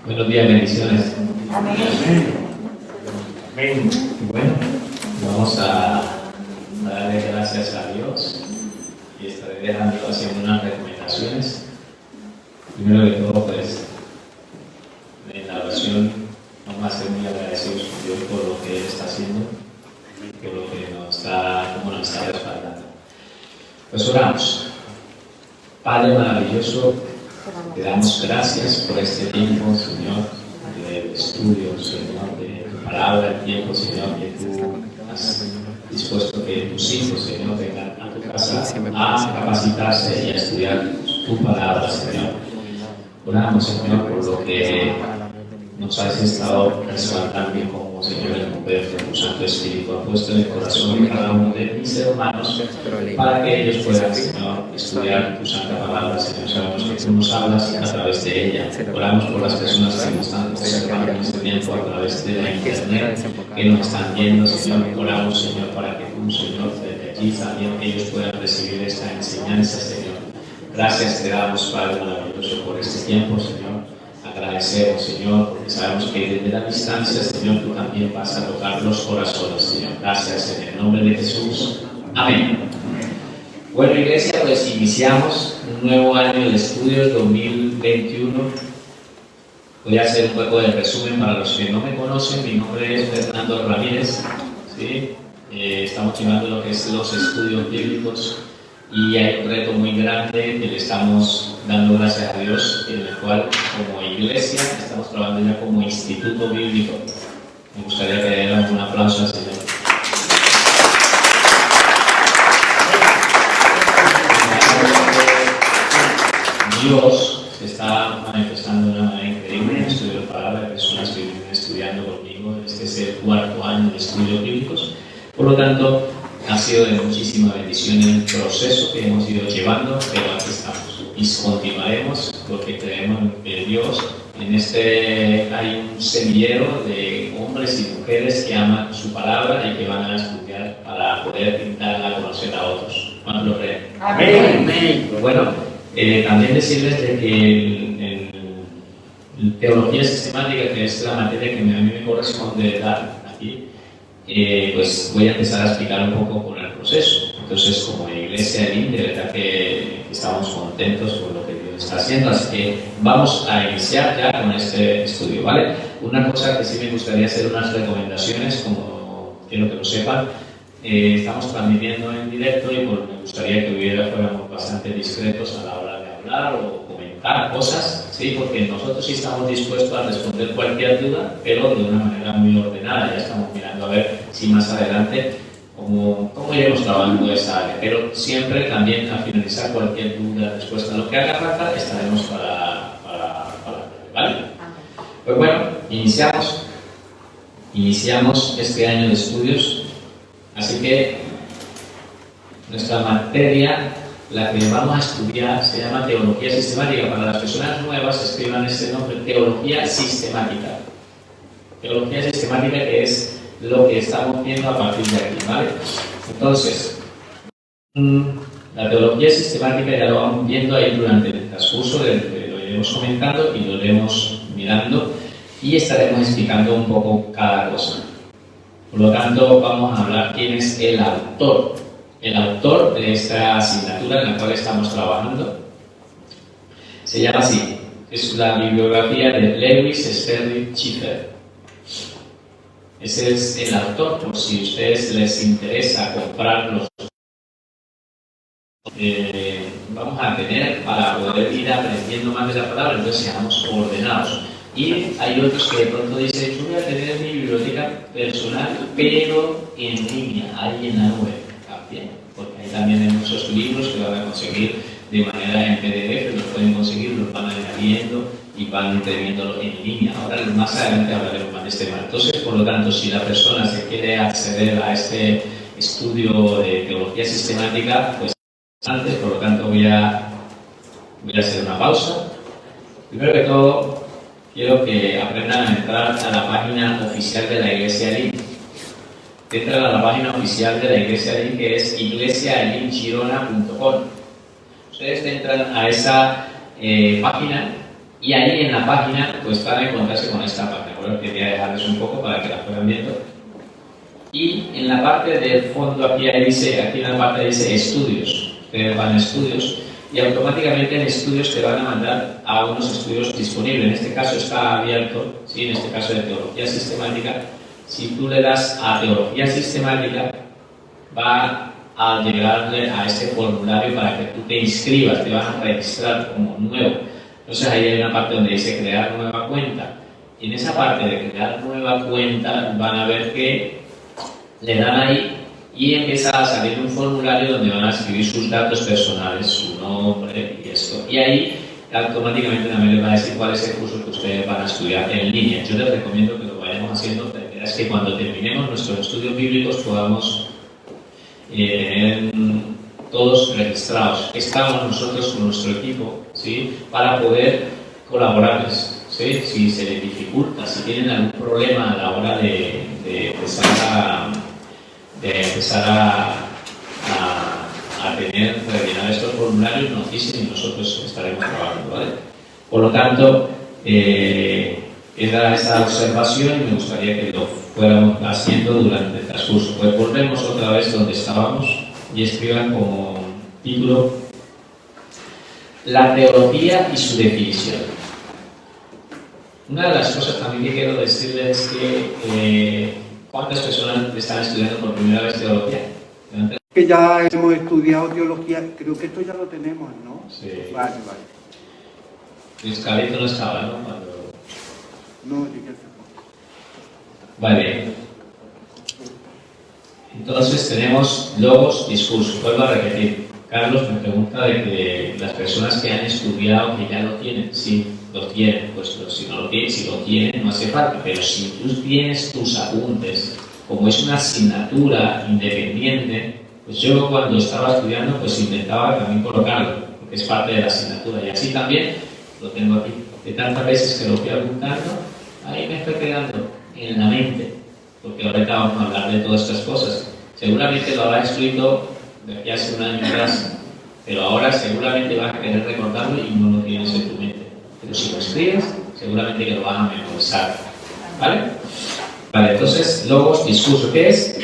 Buenos días, bendiciones. Amén. Amén. Bueno, vamos a darle gracias a Dios y estaré dejando haciendo unas recomendaciones. Primero de todo, pues, en la oración vamos a ser muy agradecidos con Dios por lo que Él está haciendo, por lo que cómo nos está respaldando. Pues oramos. Padre maravilloso, te damos gracias por este tiempo, Señor, de estudio, Señor, de tu palabra, el tiempo, Señor, que tú has dispuesto que tus hijos, Señor, vengan a tu casa a capacitarse y a estudiar tu palabra, Señor. Oramos, Señor, por lo que nos has estado respaldando como, Señor, el poder de tu Santo Espíritu ha puesto en el corazón de cada uno de mis hermanos para que ellos puedan, Señor, estudiar tu santa palabra, Señor. Sabemos que tú nos hablas a través de ella. Oramos por las personas que nos están observando en este tiempo a través de la internet, que nos están viendo, Señor. Oramos, Señor, para que tú, Señor, desde allí también ellos puedan recibir esta enseñanza, Señor. Gracias te damos, Padre maravilloso, por este tiempo, Señor. Agradecemos, Señor, porque sabemos que desde la distancia, Señor, tú también vas a tocar los corazones, Señor. Gracias en el nombre de Jesús. Amén. Bueno, iglesia, pues iniciamos un nuevo año de estudios 2021. Voy a hacer un poco de resumen para los que no me conocen. Mi nombre es Fernando Ramírez, ¿sí? Estamos llevando lo que es los estudios bíblicos y hay un reto muy grande que le estamos dando gracias a Dios, en el cual como iglesia estamos trabajando ya como instituto bíblico. Me gustaría que le dieran un aplauso al Señor. Dios se está manifestando de una manera increíble en el estudio de la palabra. Personas que vienen estudiando conmigo, este es el cuarto año de estudios bíblicos. Por lo tanto, ha sido de muchísima bendición el proceso que hemos ido llevando, pero aquí estamos y continuaremos porque creemos en Dios. En este hay un semillero de hombres y mujeres que aman su palabra y que van a estudiar para poder darla a conocer a otros. ¿Cuántos lo creen? Amén. Amén. Bueno, también decirles de que en teología sistemática, que es la materia que a mí me corresponde dar aquí, pues voy a empezar a explicar un poco por el proceso. Entonces, como iglesia de verdad que estamos contentos con lo que Dios está haciendo, así que vamos a iniciar ya con este estudio, ¿vale? Una cosa que sí me gustaría hacer unas recomendaciones, como quiero que lo sepan, estamos transmitiendo en directo y pues, me gustaría que fuéramos bastante discretos a la hora de hablar o comentar cosas, ¿sí? Porque nosotros sí estamos dispuestos a responder cualquier duda, pero de una manera muy ordenada. Ya estamos mirando a ver si más adelante cómo iremos trabajando esa área, pero siempre también al finalizar cualquier duda, respuesta a lo que haga falta, estaremos para ¿vale? Pues bueno, iniciamos este año de estudios, así que nuestra materia, la que vamos a estudiar, se llama Teología Sistemática. Para las personas nuevas, escriban este nombre, Teología Sistemática. Teología Sistemática, que es lo que estamos viendo a partir de aquí, ¿vale? Entonces, la teología sistemática ya lo vamos viendo ahí durante el transcurso, lo iremos comentando y lo iremos mirando y estaremos explicando un poco cada cosa. Por lo tanto, vamos a hablar quién es el autor. El autor de esta asignatura en la cual estamos trabajando se llama así, es la bibliografía de Lewis Sterling Schiffer. Ese es el autor, por si a ustedes les interesa comprarlos. Vamos a tener para poder ir aprendiendo más de la palabra, entonces seamos ordenados. Y hay otros que de pronto dicen, yo voy a tener mi biblioteca personal, pero en línea, ahí en la nube también, porque ahí también hay muchos libros que van a conseguir de manera en PDF, los pueden conseguir, los van añadiendo y van teniéndolo en línea. Ahora más adelante hablaremos más de este tema. Entonces, por lo tanto, si la persona se quiere acceder a este estudio de teología sistemática, pues antes, por lo tanto, voy a hacer una pausa. Primero que todo, quiero que aprendan a entrar a la página oficial de la Iglesia Elim. Entran a la página oficial de la Iglesia Elim, que es iglesiaelimchirona.com. Ustedes entran a esa página Y ahí en la página pues van a encontrarse con esta página. Bueno, quería dejarles un poco para que la fueran viendo. Y en la parte del fondo aquí en la parte dice estudios. Ustedes van a estudios y automáticamente en estudios te van a mandar a unos estudios disponibles. En este caso está abierto, ¿sí? En este caso de teología sistemática. Si tú le das a teología sistemática, va a llegarle a ese formulario para que tú te inscribas, te van a registrar como nuevo. Entonces ahí hay una parte donde dice crear nueva cuenta. Y en esa parte de crear nueva cuenta van a ver que le dan ahí y empieza a salir un formulario donde van a escribir sus datos personales, su nombre y esto. Y ahí automáticamente también les va a decir cuál es el curso que ustedes van a estudiar en línea. Yo les recomiendo que lo vayamos haciendo, pero es que cuando terminemos nuestros estudios bíblicos podamos tener todos registrados. Estamos nosotros con nuestro equipo, ¿sí? Para poder colaborarles, ¿sí? Si se les dificulta, si tienen algún problema a la hora de empezar a rellenar estos formularios, nos dicen y nosotros estaremos trabajando, ¿vale? Por lo tanto, era esa observación y me gustaría que lo fuéramos haciendo durante el transcurso. Pues volvemos otra vez donde estábamos y escriban como título la teología y su definición. Una de las cosas también que quiero decirles es que ¿cuántas personas están estudiando por primera vez teología? Que ya hemos estudiado teología, creo que esto ya lo tenemos, ¿no? Sí. Vale. Luis Calito no estaba, ¿no? No, llegué hace poco. Vale. Entonces tenemos logos, discurso. Vuelvo a repetir. Carlos me pregunta de que las personas que han estudiado, que ya lo tienen, sí, lo tienen. Pues si no lo tienen, si lo tienen, no hace falta. Pero si tú tienes tus apuntes, como es una asignatura independiente, pues yo cuando estaba estudiando, pues intentaba también colocarlo, porque es parte de la asignatura. Y así también lo tengo aquí. De tantas veces que lo fui apuntando, ahí me estoy quedando en la mente, porque ahorita vamos a hablar de todas estas cosas. Seguramente lo habrás escrito de aquí hace un año atrás, pero ahora seguramente vas a querer recordarlo y no lo tienes en tu mente. Pero si lo escribes, seguramente que lo vas a memorizar. ¿Vale? Vale, entonces, logos, discurso. ¿Qué es?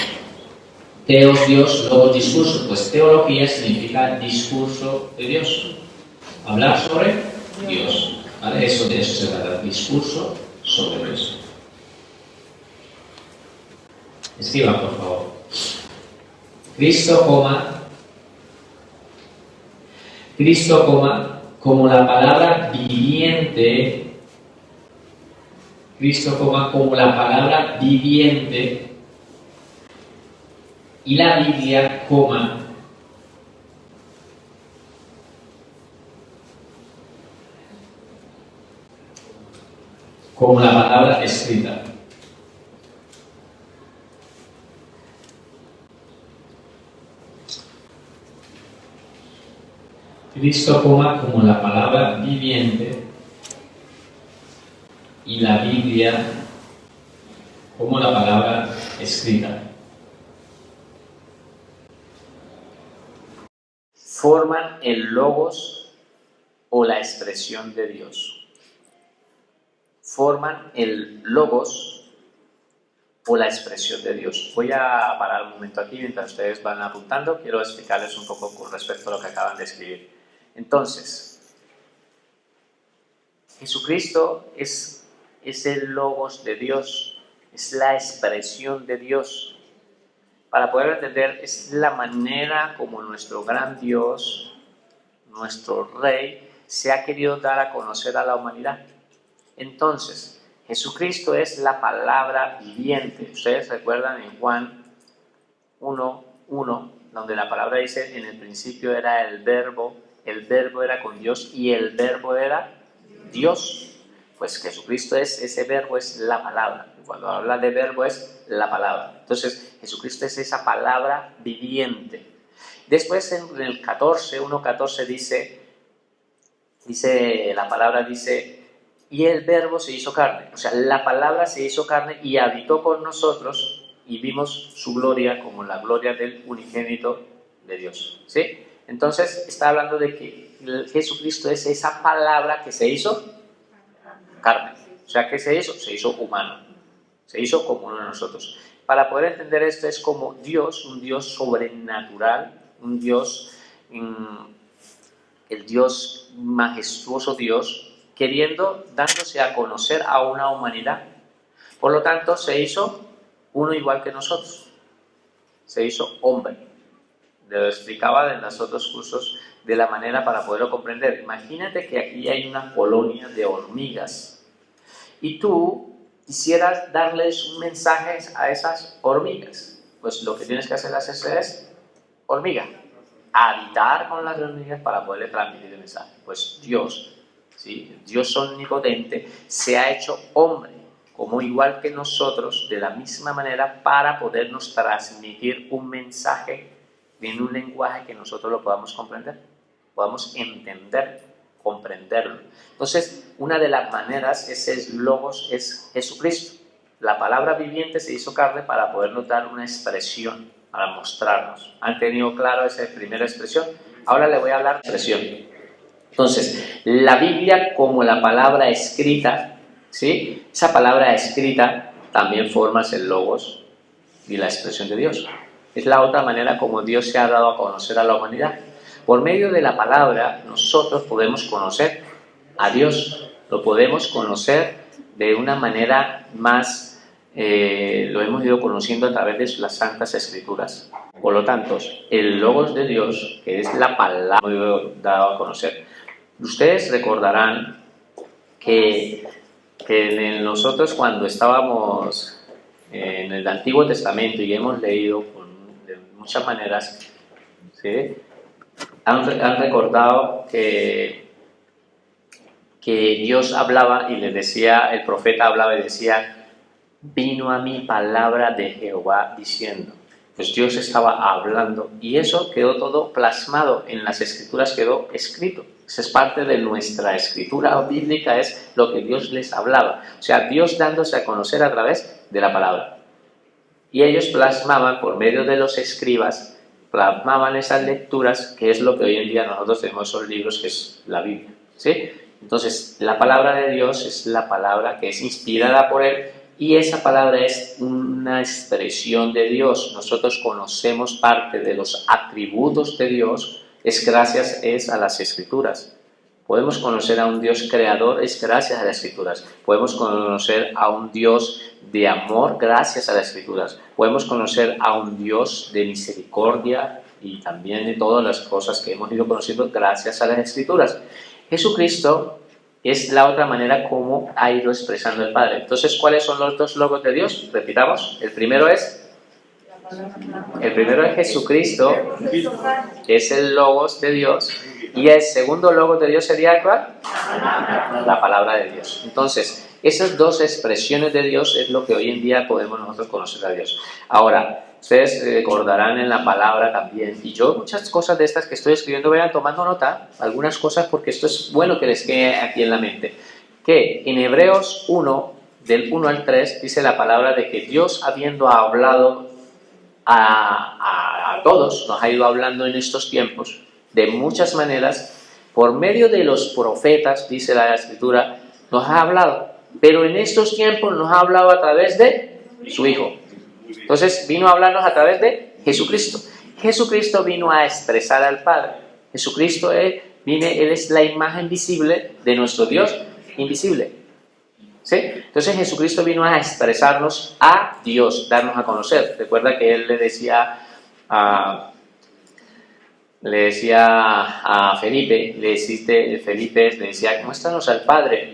Teos, Dios, logos, discurso. Pues teología significa discurso de Dios. Hablar sobre Dios. ¿Vale? De eso se trata, discurso sobre Dios. Escriban, por favor. Cristo, como la palabra viviente. Cristo, como la palabra viviente. Y la Biblia, como la palabra escrita. Cristo, como la palabra viviente y la Biblia como la palabra escrita. Forman el logos o la expresión de Dios. Forman el logos o la expresión de Dios. Voy a parar un momento aquí mientras ustedes van apuntando. Quiero explicarles un poco con respecto a lo que acaban de escribir. Entonces, Jesucristo es el logos de Dios, es la expresión de Dios. Para poder entender, es la manera como nuestro gran Dios, nuestro Rey, se ha querido dar a conocer a la humanidad. Entonces, Jesucristo es la palabra viviente. Ustedes recuerdan en Juan 1:1, donde la palabra dice, en el principio era el verbo era con Dios y el verbo era Dios. Pues Jesucristo es ese verbo, es la palabra. Cuando habla de verbo es la palabra. Entonces, Jesucristo es esa palabra viviente. Después en el 1:14 dice, la palabra dice, y el verbo se hizo carne. O sea, la palabra se hizo carne y habitó con nosotros y vimos su gloria como la gloria del unigénito de Dios. ¿Sí? Entonces, está hablando de que Jesucristo es esa palabra que se hizo carne. O sea, ¿qué se hizo? Se hizo humano, se hizo como uno de nosotros. Para poder entender esto es como Dios, un Dios sobrenatural, un Dios, el Dios majestuoso Dios, dándose a conocer a una humanidad. Por lo tanto, se hizo uno igual que nosotros, se hizo hombre. Lo explicaba en los otros cursos de la manera para poderlo comprender. Imagínate que aquí hay una colonia de hormigas y tú quisieras darles un mensaje a esas hormigas. Pues lo que tienes que hacerlas es hormiga, habitar con las hormigas para poderle transmitir el mensaje. Pues Dios, ¿sí? Dios omnipotente, se ha hecho hombre, como igual que nosotros, de la misma manera, para podernos transmitir un mensaje en un lenguaje que nosotros lo podamos comprender, podamos entender, comprenderlo. Entonces, una de las maneras, ese logos es Jesucristo. La palabra viviente se hizo carne para podernos dar una expresión, para mostrarnos. ¿Han tenido claro esa primera expresión? Ahora le voy a hablar de expresión. Entonces, la Biblia como la palabra escrita, ¿sí? Esa palabra escrita también forma el logos y la expresión de Dios. Es la otra manera como Dios se ha dado a conocer a la humanidad. Por medio de la palabra, nosotros podemos conocer a Dios. Lo podemos conocer de una manera más, lo hemos ido conociendo a través de las Santas Escrituras. Por lo tanto, el logos de Dios, que es la palabra que hemos dado a conocer. Ustedes recordarán que nosotros cuando estábamos en el Antiguo Testamento y hemos leído de muchas maneras, ¿sí? han recordado que Dios hablaba y les decía, el profeta hablaba y decía, vino a mí palabra de Jehová diciendo. Pues Dios estaba hablando y eso quedó todo plasmado en las Escrituras, quedó escrito. Esa es parte de nuestra escritura bíblica, es lo que Dios les hablaba. O sea, Dios dándose a conocer a través de la palabra. Y ellos plasmaban, por medio de los escribas, plasmaban esas lecturas, que es lo que hoy en día nosotros tenemos esos libros, que es la Biblia, ¿sí? Entonces, la palabra de Dios es la palabra que es inspirada por Él, y esa palabra es una expresión de Dios. Nosotros conocemos parte de los atributos de Dios, es gracias a las Escrituras. Podemos conocer a un Dios creador, es gracias a las Escrituras. Podemos conocer a un Dios de amor, gracias a las Escrituras. Podemos conocer a un Dios de misericordia y también de todas las cosas que hemos ido conociendo gracias a las Escrituras. Jesucristo es la otra manera como ha ido expresando el Padre. Entonces, ¿cuáles son los dos logos de Dios? Repitamos. El primero es Jesucristo, que es el logos de Dios. Y el segundo logos de Dios sería ¿cuál? La palabra de Dios. Entonces, esas dos expresiones de Dios es lo que hoy en día podemos nosotros conocer a Dios. Ahora, ustedes recordarán en la palabra también, y yo muchas cosas de estas que estoy escribiendo, vayan tomando nota, algunas cosas, porque esto es bueno que les quede aquí en la mente, que en Hebreos 1, del 1 al 3, dice la palabra de que Dios, habiendo hablado a todos, nos ha ido hablando en estos tiempos, de muchas maneras, por medio de los profetas, dice la Escritura, nos ha hablado, pero en estos tiempos nos ha hablado a través de su Hijo. Entonces vino a hablarnos a través de Jesucristo. Jesucristo vino a expresar al Padre. Jesucristo Él es la imagen visible de nuestro Dios invisible. ¿Sí? Entonces Jesucristo vino a expresarnos a Dios, darnos a conocer. Recuerda que Él le decía a Felipe, le decía, muéstranos al Padre.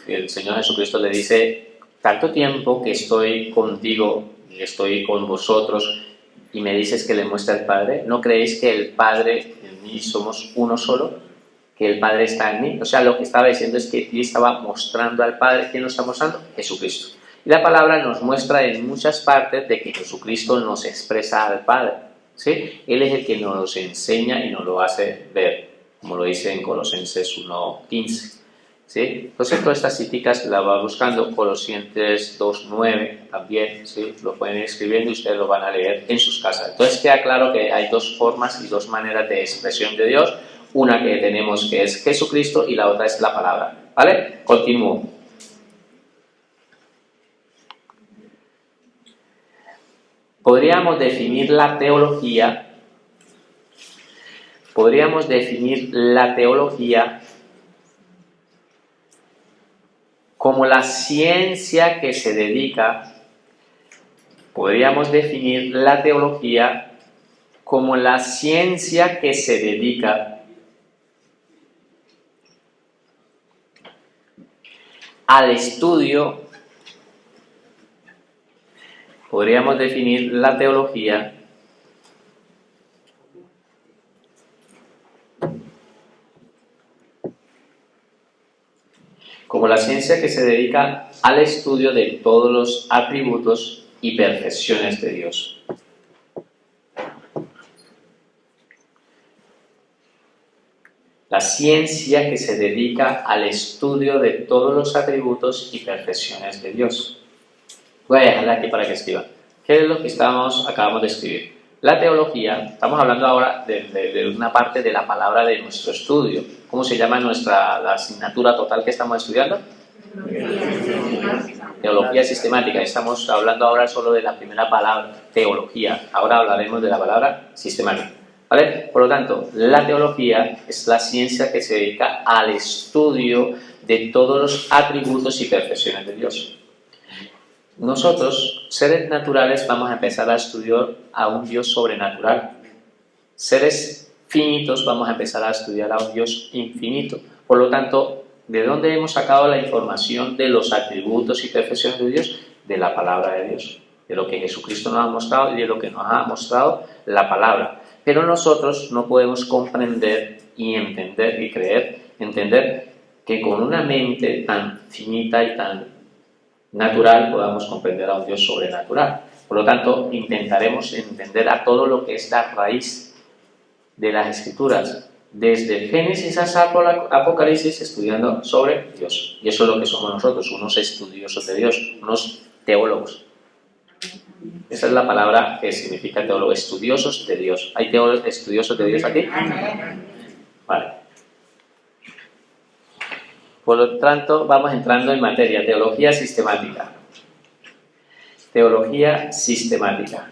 Y el Señor Jesucristo le dice, tanto tiempo que estoy contigo y estoy con vosotros y me dices que le muestre al Padre, ¿no creéis que el Padre en mí somos uno solo? Que el Padre está en mí. O sea, lo que estaba diciendo es que él estaba mostrando al Padre. ¿Quién nos está mostrando? Jesucristo. Y la palabra nos muestra en muchas partes de que Jesucristo nos expresa al Padre, ¿sí? Él es el que nos enseña y nos lo hace ver, como lo dice en Colosenses 1:15, ¿sí? Entonces todas estas citas las va buscando. Colosenses 2:9 también, ¿sí? Lo pueden ir escribiendo y ustedes lo van a leer en sus casas. Entonces queda claro que hay dos formas y dos maneras de expresión de Dios. Una que tenemos que es Jesucristo y la otra es la palabra, ¿vale? Continúo. podríamos definir la teología como la ciencia que se dedica, al estudio, podríamos definir la teología como la ciencia que se dedica al estudio de todos los atributos y perfecciones de Dios. La ciencia que se dedica al estudio de todos los atributos y perfecciones de Dios. Voy a dejarla aquí para que escriban. ¿Qué es lo que acabamos de escribir? La teología, estamos hablando ahora de una parte de la palabra de nuestro estudio. ¿Cómo se llama la asignatura total que estamos estudiando? Teología sistemática. Estamos hablando ahora solo de la primera palabra, teología. Ahora hablaremos de la palabra sistemática. ¿Vale? Por lo tanto, la teología es la ciencia que se dedica al estudio de todos los atributos y perfecciones de Dios. Nosotros, seres naturales, vamos a empezar a estudiar a un Dios sobrenatural. Seres finitos, vamos a empezar a estudiar a un Dios infinito. Por lo tanto, ¿de dónde hemos sacado la información de los atributos y perfecciones de Dios? De la palabra de Dios, de lo que Jesucristo nos ha mostrado y de lo que nos ha mostrado la palabra. Pero nosotros no podemos comprender y entender que con una mente tan finita y tan natural podamos comprender a un Dios sobrenatural. Por lo tanto, intentaremos entender a todo lo que es la raíz de las Escrituras, desde Génesis hasta Apocalipsis, estudiando sobre Dios. Y eso es lo que somos nosotros, unos estudiosos de Dios, unos teólogos. Esa es la palabra que significa teólogo, estudiosos de Dios. ¿Hay estudiosos de Dios aquí? Vale. Por lo tanto, vamos entrando en materia, teología sistemática. Teología sistemática.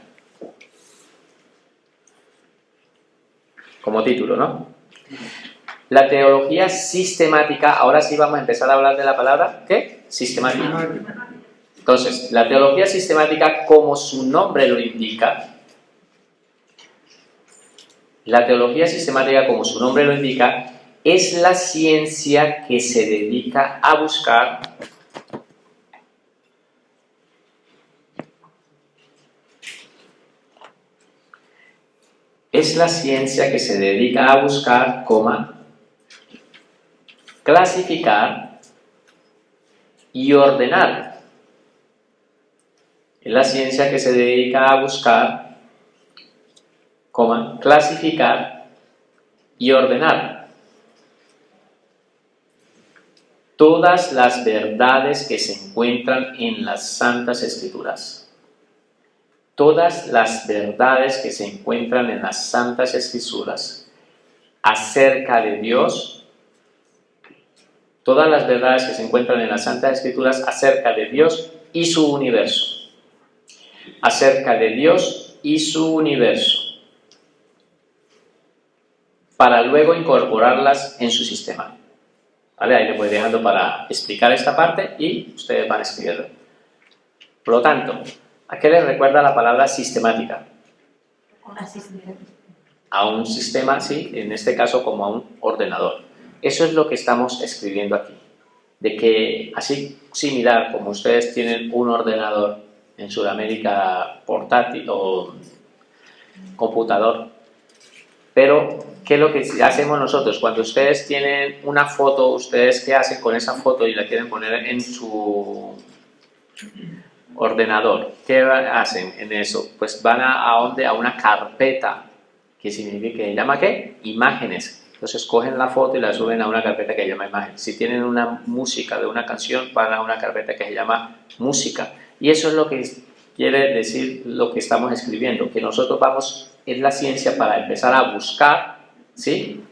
Como título, ¿no? La teología sistemática, ahora sí vamos a empezar a hablar de la palabra, ¿qué? Sistemática. Entonces, la teología sistemática, como su nombre lo indica, es la ciencia que se dedica a buscar clasificar y ordenar. Es la ciencia que se dedica a buscar, clasificar y ordenar todas las verdades que se encuentran en las Santas Escrituras. Todas las verdades que se encuentran en las Santas Escrituras acerca de Dios, todas las verdades que se encuentran en las Santas Escrituras acerca de Dios y su universo. Acerca de Dios y su universo, para luego incorporarlas en su sistema. ¿Vale? Ahí le voy dejando para explicar esta parte y ustedes van a escribirlo. Por lo tanto, ¿a qué les recuerda la palabra sistemática? A un sistema, sí, en este caso como a un ordenador. Eso es lo que estamos escribiendo aquí. De que así similar como ustedes tienen un ordenador en Sudamérica portátil o computador, pero ¿qué es lo que hacemos nosotros? Cuando ustedes tienen una foto, ¿ustedes qué hacen con esa foto y la quieren poner en su ordenador? ¿Qué hacen en eso? Pues van a una carpeta que significa, que llama ¿qué? Imágenes. Entonces cogen la foto y la suben a una carpeta que se llama imágenes. Si tienen una música de una canción, van a una carpeta que se llama música. Y eso es lo que quiere decir lo que estamos escribiendo, que nosotros es la ciencia para empezar a buscar, ¿sí?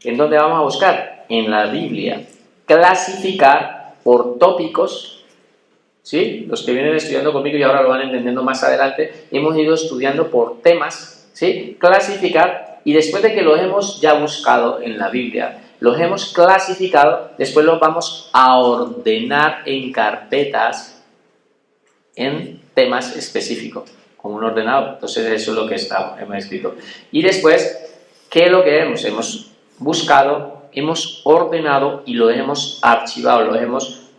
¿En dónde vamos a buscar? En la Biblia. Clasificar por tópicos ¿sí? Los que vienen estudiando conmigo y ahora lo van entendiendo más adelante, hemos ido estudiando por temas, ¿sí? Clasificar, y después de que los hemos ya buscado en la Biblia, los hemos clasificado, después los vamos a ordenar en carpetas en temas específicos, como un ordenador. Entonces eso es lo que hemos escrito. Y después, ¿qué es lo que hemos? Hemos buscado, hemos ordenado y lo hemos archivado, lo hemos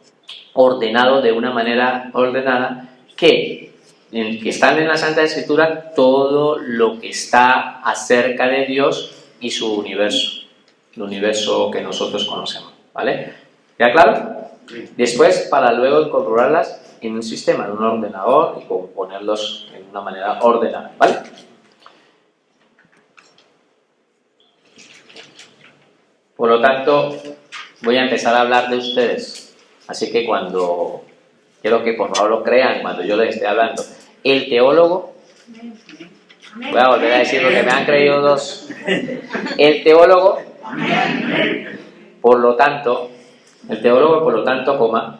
ordenado de una manera ordenada que están en la Santa Escritura todo lo que está acerca de Dios y su universo, el universo que nosotros conocemos, ¿vale? ¿Ya claro? Después, para luego incorporarlas en un sistema, en un ordenador y componerlos en una manera ordenada, ¿vale? Por lo tanto, voy a empezar a hablar de ustedes. Así que quiero que por favor lo crean cuando yo les esté hablando. El teólogo, voy a volver a decir lo que me han creído dos. El teólogo, por lo tanto, coma,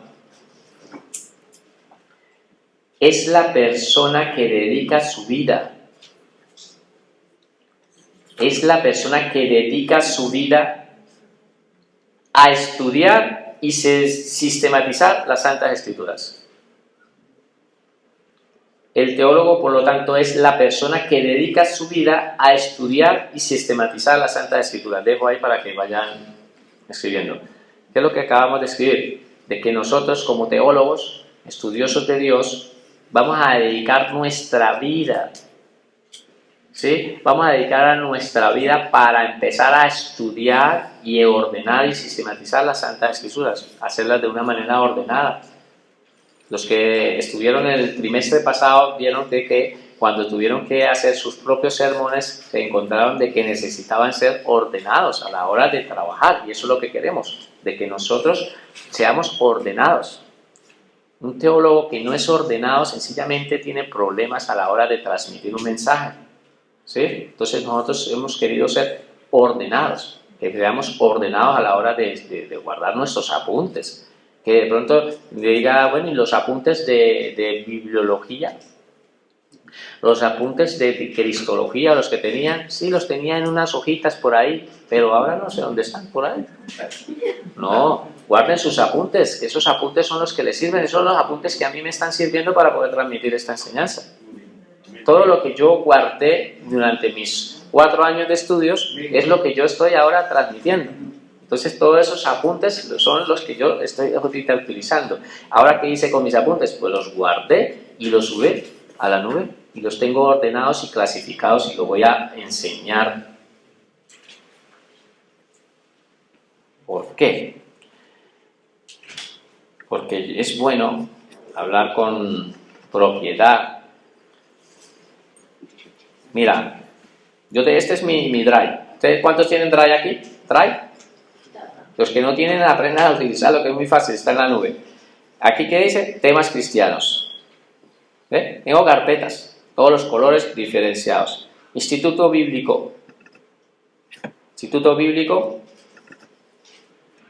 es la persona que dedica su vida. Es la persona que dedica su vida a estudiar y sistematizar las Santas Escrituras. El teólogo, por lo tanto, es la persona que dedica su vida a estudiar y sistematizar las Santas Escrituras. Dejo ahí para que vayan escribiendo. ¿Qué es lo que acabamos de escribir? De que nosotros, como teólogos, estudiosos de Dios, vamos a dedicar nuestra vida, ¿sí? Vamos a dedicar a nuestra vida para empezar a estudiar y ordenar y sistematizar las Santas Escrituras, hacerlas de una manera ordenada. Los que estuvieron el trimestre pasado vieron que cuando tuvieron que hacer sus propios sermones se encontraron de que necesitaban ser ordenados a la hora de trabajar, y eso es lo que queremos, de que nosotros seamos ordenados. Un teólogo que no es ordenado sencillamente tiene problemas a la hora de transmitir un mensaje, ¿sí? Entonces nosotros hemos querido ser ordenados, que seamos ordenados a la hora de guardar nuestros apuntes. Que de pronto le diga, bueno, ¿y los apuntes de bibliología? Los apuntes de cristología, los que tenían, sí, los tenía en unas hojitas por ahí, pero ahora no sé dónde están por ahí. No, guarden sus apuntes, que esos apuntes son los que les sirven, esos son los apuntes que a mí me están sirviendo para poder transmitir esta enseñanza. Todo lo que yo guardé durante mis 4 años de estudios es lo que yo estoy ahora transmitiendo. Entonces todos esos apuntes son los que yo estoy ahorita utilizando. Ahora, ¿qué hice con mis apuntes? Pues los guardé y los subí a la nube y los tengo ordenados y clasificados y lo voy a enseñar. ¿Por qué? Porque es bueno hablar con propiedad. Mira, este es mi Drive. ¿Ustedes cuántos tienen Drive aquí? ¿Drive? Los que no tienen, aprendan a utilizarlo, que es muy fácil, está en la nube. Aquí, ¿qué dice? Temas cristianos. ¿Ve? Tengo carpetas, todos los colores diferenciados. Instituto Bíblico. Instituto Bíblico.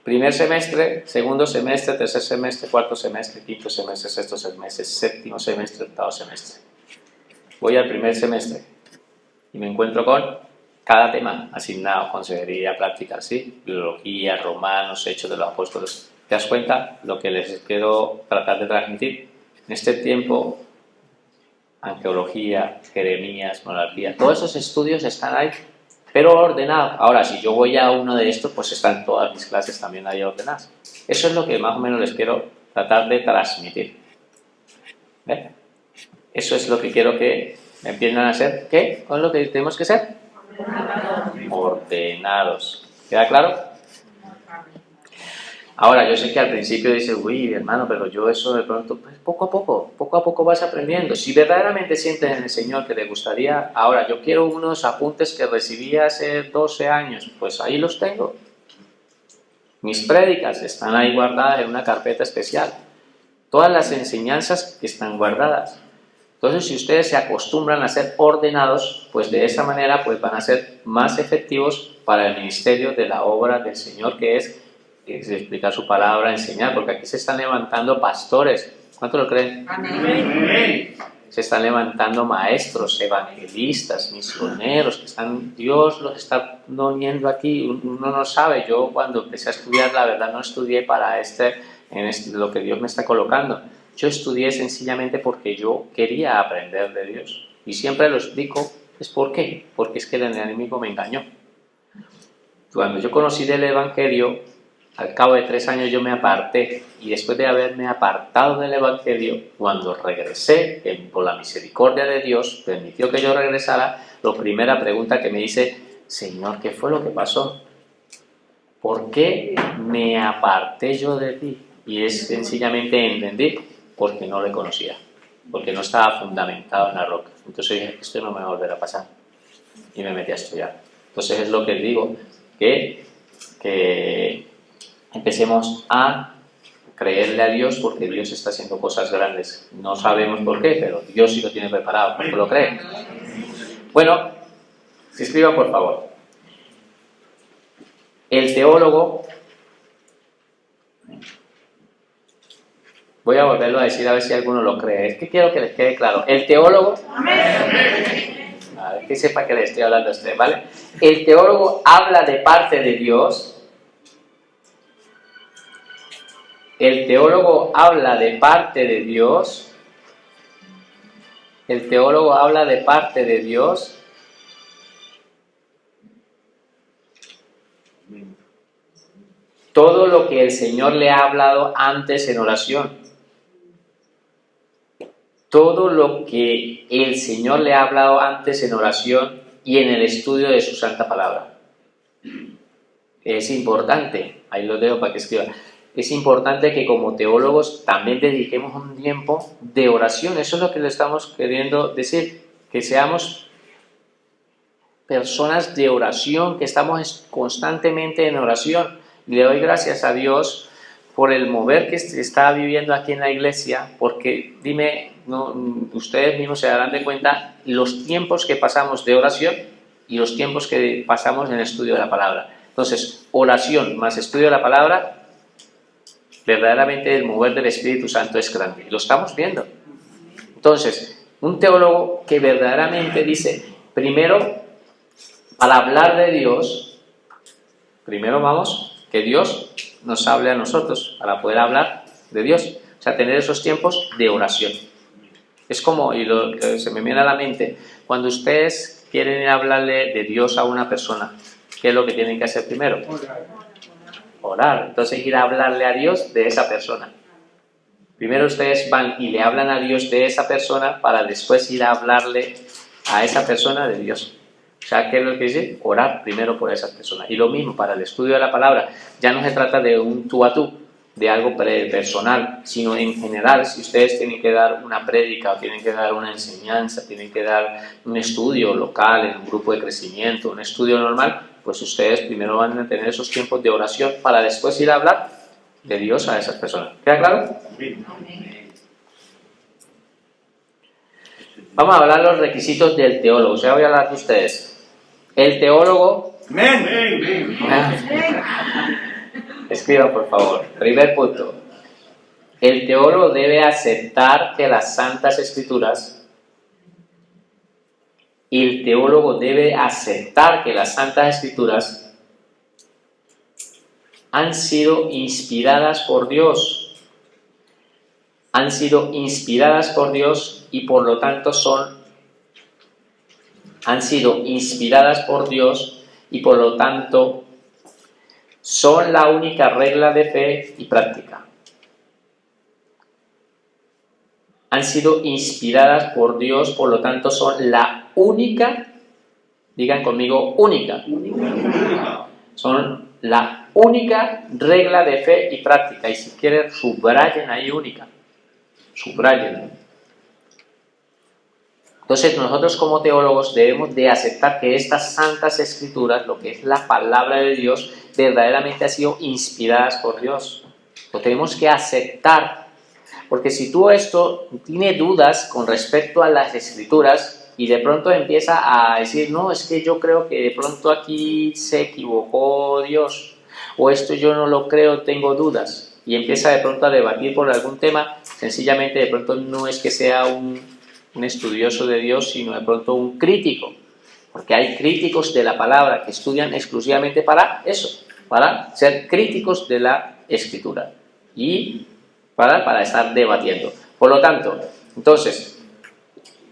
Primer semestre, segundo semestre, tercer semestre, cuarto semestre, quinto semestre, sexto semestre, séptimo semestre, octavo semestre. Voy al primer semestre y me encuentro con cada tema asignado: consejería, práctica, ¿sí? Biología, Romanos, Hechos de los Apóstoles. ¿Te das cuenta lo que les quiero tratar de transmitir? En este tiempo, arqueología, Jeremías, monarquía, todos esos estudios están ahí, pero ordenados. Ahora, si yo voy a uno de estos, pues están todas mis clases también ahí ordenadas. Eso es lo que más o menos les quiero tratar de transmitir. ¿Ve? Eso es lo que quiero que empiecen a hacer. ¿Qué? ¿Con lo que tenemos que ser? Ordenados. ¿Queda claro? Ahora, yo sé que al principio dice, uy, hermano, pero yo eso de pronto, pues poco a poco vas aprendiendo. Si verdaderamente sientes en el Señor que te gustaría, ahora, yo quiero unos apuntes que recibí hace 12 años, pues ahí los tengo. Mis prédicas están ahí guardadas en una carpeta especial. Todas las enseñanzas están guardadas. Entonces, si ustedes se acostumbran a ser ordenados, pues de esa manera pues van a ser más efectivos para el ministerio de la obra del Señor, que es explicar su palabra, enseñar, porque aquí se están levantando pastores ¿Cuánto lo creen? Amén. Se están levantando maestros, evangelistas, misioneros, Dios los está poniendo aquí. Uno no sabe. Yo cuando empecé a estudiar, la verdad no estudié para lo que Dios me está colocando. Yo estudié sencillamente porque yo quería aprender de Dios. Y siempre lo explico, ¿por qué? Porque es que el enemigo me engañó. Cuando yo conocí del Evangelio, al cabo de 3 años yo me aparté, y después de haberme apartado del Evangelio, cuando regresé, por la misericordia de Dios, permitió que yo regresara, la primera pregunta que me dice, Señor, ¿qué fue lo que pasó? ¿Por qué me aparté yo de ti? Y es sencillamente entendí, porque no le conocía, porque no estaba fundamentado en la roca. Entonces dije, esto no me va a volver a pasar, y me metí a estudiar. Entonces es lo que digo, que empecemos a creerle a Dios, porque Dios está haciendo cosas grandes. No sabemos por qué, pero Dios sí lo tiene preparado. ¿Cuánto lo cree? Bueno, se escriban por favor. El teólogo, voy a volverlo a decir a ver si alguno lo cree. Es que quiero que les quede claro. El teólogo, a ver que sepa que le estoy hablando a usted, ¿vale? El teólogo habla de parte de Dios. El teólogo habla de parte de Dios. El teólogo habla de parte de Dios. Todo lo que el Señor le ha hablado antes en oración. Todo lo que el Señor le ha hablado antes en oración y en el estudio de su santa palabra. Es importante, ahí lo dejo para que escriban. Es importante que como teólogos también dediquemos un tiempo de oración. Eso es lo que le estamos queriendo decir, que seamos personas de oración, que estamos constantemente en oración. Y le doy gracias a Dios por el mover que está viviendo aquí en la iglesia, porque ustedes mismos se darán de cuenta los tiempos que pasamos de oración y los tiempos que pasamos en el estudio de la palabra. Entonces, oración más estudio de la palabra, verdaderamente el mover del Espíritu Santo es grande. Lo estamos viendo. Entonces, un teólogo que verdaderamente dice, primero, para hablar de Dios, primero que Dios nos hable a nosotros, para poder hablar de Dios. O sea, tener esos tiempos de oración. Es como, y se me viene a la mente, cuando ustedes quieren hablarle de Dios a una persona, ¿qué es lo que tienen que hacer primero? Orar. Entonces ir a hablarle a Dios de esa persona. Primero ustedes van y le hablan a Dios de esa persona para después ir a hablarle a esa persona de Dios. O sea, ¿qué es lo que dice? Orar primero por esa persona. Y lo mismo para el estudio de la palabra. Ya no se trata de un tú a tú, de algo personal, sino en general. Si ustedes tienen que dar una prédica, o tienen que dar una enseñanza, tienen que dar un estudio local en un grupo de crecimiento, un estudio normal, pues ustedes primero van a tener esos tiempos de oración para después ir a hablar de Dios a esas personas. ¿Queda claro? Vamos a hablar los requisitos del teólogo. Ya voy a hablar de ustedes. El teólogo... Amén. Escriban, por favor. Primer punto. El teólogo debe aceptar que las Santas Escrituras... El teólogo debe aceptar que las Santas Escrituras han sido inspiradas por Dios. Han sido inspiradas por Dios y por lo tanto han sido inspiradas por Dios y por lo tanto son la única regla de fe y práctica. Han sido inspiradas por Dios, por lo tanto son la única, digan conmigo, única. Son la única regla de fe y práctica. Y si quieren, subrayen ahí única. Subrayen. Entonces nosotros como teólogos debemos de aceptar que estas santas escrituras, lo que es la palabra de Dios, verdaderamente ha sido inspiradas por Dios. Lo tenemos que aceptar. Porque si tú tienes dudas con respecto a las escrituras y de pronto empieza a decir, no, es que yo creo que de pronto aquí se equivocó Dios, o esto yo no lo creo, tengo dudas. y empieza de pronto a debatir por algún tema, sencillamente de pronto no es que sea un estudioso de Dios, sino de pronto un crítico, porque hay críticos de la palabra que estudian exclusivamente para eso, para ser críticos de la Escritura y para estar debatiendo. Por lo tanto, entonces,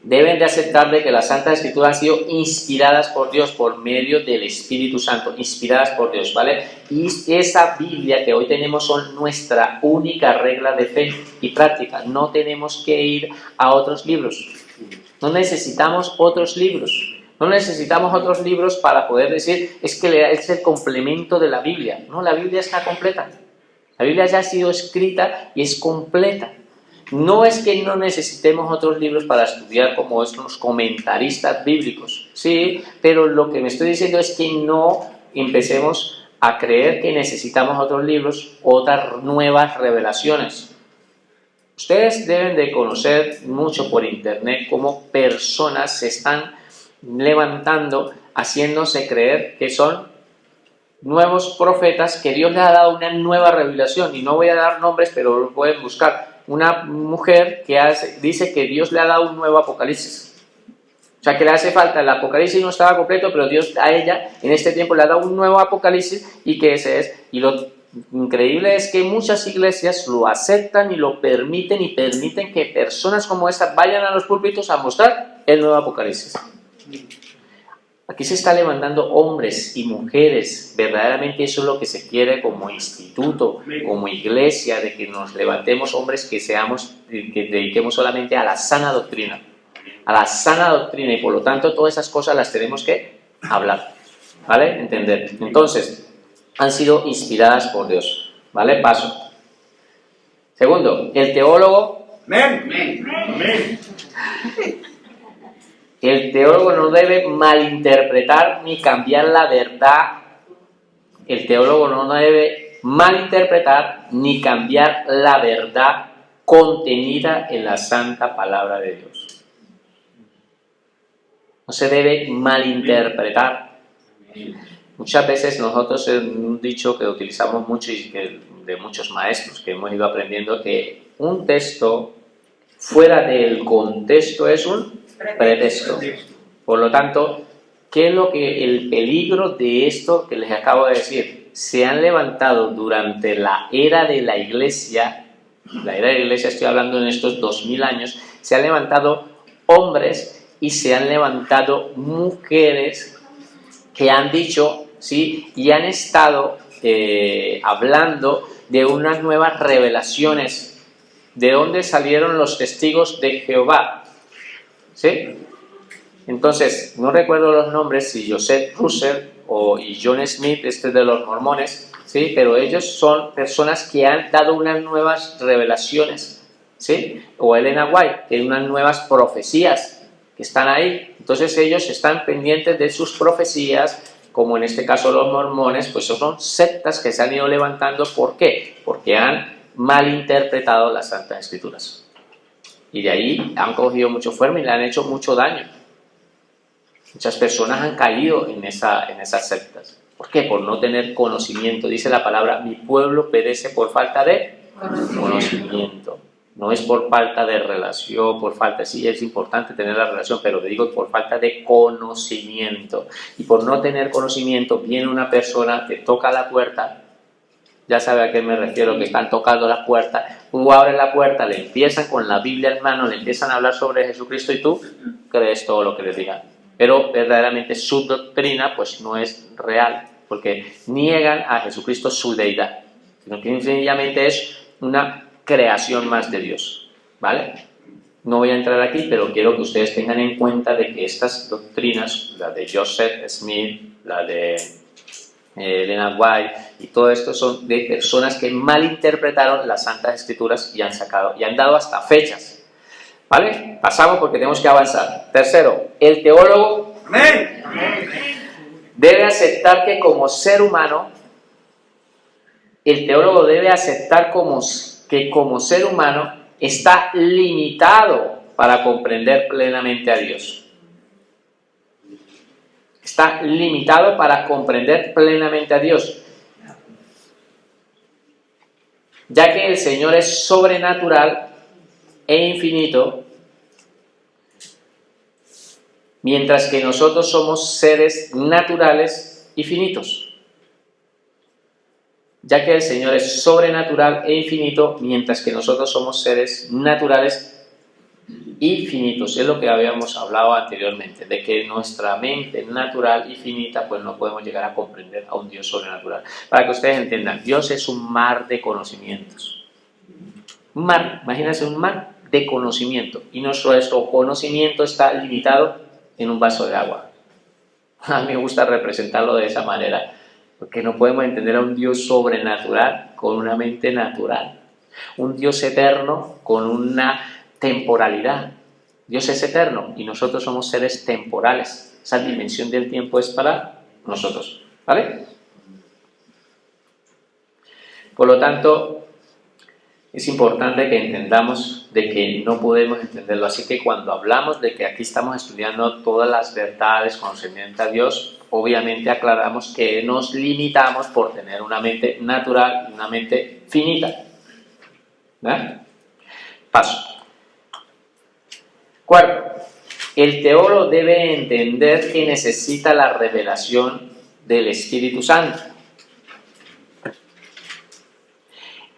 deben de aceptar de que las Santas Escrituras han sido inspiradas por Dios por medio del Espíritu Santo, inspiradas por Dios, ¿vale? Y esa Biblia que hoy tenemos son nuestra única regla de fe y práctica. No tenemos que ir a otros libros. No necesitamos otros libros. No necesitamos otros libros para poder decir, es que es el complemento de la Biblia. No, la Biblia está completa. La Biblia ya ha sido escrita y es completa. No es que no necesitemos otros libros para estudiar como estos comentaristas bíblicos, sí, pero lo que me estoy diciendo es que no empecemos a creer que necesitamos otros libros, otras nuevas revelaciones. Ustedes deben de conocer mucho por internet cómo personas se están levantando, haciéndose creer que son nuevos profetas, que Dios les ha dado una nueva revelación, y no voy a dar nombres, pero lo pueden buscar. Una mujer que dice que Dios le ha dado un nuevo Apocalipsis. O sea, que le hace falta, el Apocalipsis no estaba completo, pero Dios a ella en este tiempo le ha dado un nuevo Apocalipsis y que ese es. Y lo increíble es que muchas iglesias lo aceptan y lo permiten y permiten que personas como esta vayan a los púlpitos a mostrar el nuevo Apocalipsis. Aquí se está levantando hombres y mujeres, verdaderamente eso es lo que se quiere como instituto, como iglesia, de que nos levantemos hombres que dediquemos solamente a la sana doctrina, y por lo tanto todas esas cosas las tenemos que hablar, ¿vale? Entender. Entonces, han sido inspiradas por Dios, ¿vale? Paso. Segundo, el teólogo. Amén. El teólogo no debe malinterpretar ni cambiar la verdad. El teólogo no debe malinterpretar ni cambiar la verdad contenida en la santa palabra de Dios. No se debe malinterpretar. Muchas veces nosotros en un dicho que utilizamos mucho y que de muchos maestros que hemos ido aprendiendo, que un texto fuera del contexto es un pretexto. Por lo tanto, ¿qué es lo que el peligro de esto que les acabo de decir? Se han levantado durante la era de la iglesia, estoy hablando en estos 2000 años, se han levantado hombres y se han levantado mujeres que han dicho, ¿sí? Y han estado hablando de unas nuevas revelaciones. ¿De dónde salieron los testigos de Jehová? ¿Sí? Entonces, no recuerdo los nombres, si Joseph Russell y John Smith, de los mormones, ¿sí? Pero ellos son personas que han dado unas nuevas revelaciones, ¿sí? O Elena White, que hay unas nuevas profecías que están ahí. Entonces ellos están pendientes de sus profecías, como en este caso los mormones, pues son sectas que se han ido levantando. ¿Por qué? Porque han malinterpretado las Santas Escrituras. Y de ahí han cogido mucho fuerza y le han hecho mucho daño. Muchas personas han caído en esas sectas. ¿Por qué? Por no tener conocimiento. Dice la palabra, mi pueblo perece por falta de conocimiento. No es por falta de relación, sí es importante tener la relación, pero te digo por falta de conocimiento. Y por no tener conocimiento, viene una persona, te toca la puerta. Ya sabe a qué me refiero, que están tocando la puerta. Tú abres la puerta, le empiezan con la Biblia en mano, le empiezan a hablar sobre Jesucristo y tú crees todo lo que les digan. Pero verdaderamente su doctrina pues no es real, porque niegan a Jesucristo su deidad, sino que sencillamente es una creación más de Dios, ¿vale? No voy a entrar aquí, pero quiero que ustedes tengan en cuenta de que estas doctrinas, la de Joseph Smith, la de Elena White y todo esto son de personas que malinterpretaron las Santas Escrituras y han dado hasta fechas, ¿vale? Pasamos porque tenemos que avanzar. Tercero, el teólogo debe aceptar que como ser humano, el teólogo debe aceptar que como ser humano está limitado para comprender plenamente a Dios. Está limitado para comprender plenamente a Dios. Ya que el Señor es sobrenatural e infinito, mientras que nosotros somos seres naturales y finitos. Ya que el Señor es sobrenatural e infinito, mientras que nosotros somos seres naturales y finitos. Es lo que habíamos hablado anteriormente, de que nuestra mente natural y finita, pues no podemos llegar a comprender a un Dios sobrenatural. Para que ustedes entiendan, Dios es un mar de conocimientos. Un mar, imagínense un mar de conocimiento. Y nuestro conocimiento está limitado en un vaso de agua. A mí me gusta representarlo de esa manera, porque no podemos entender a un Dios sobrenatural con una mente natural. Un Dios eterno con una temporalidad. Dios es eterno y nosotros somos seres temporales. Esa dimensión del tiempo es para nosotros. ¿Vale? Por lo tanto, es importante que entendamos de que no podemos entenderlo. Así que cuando hablamos de que aquí estamos estudiando todas las verdades concernientes a Dios, obviamente aclaramos que nos limitamos por tener una mente natural y una mente finita. ¿Vale? Paso. Cuarto, el teólogo debe entender que necesita la revelación del Espíritu Santo.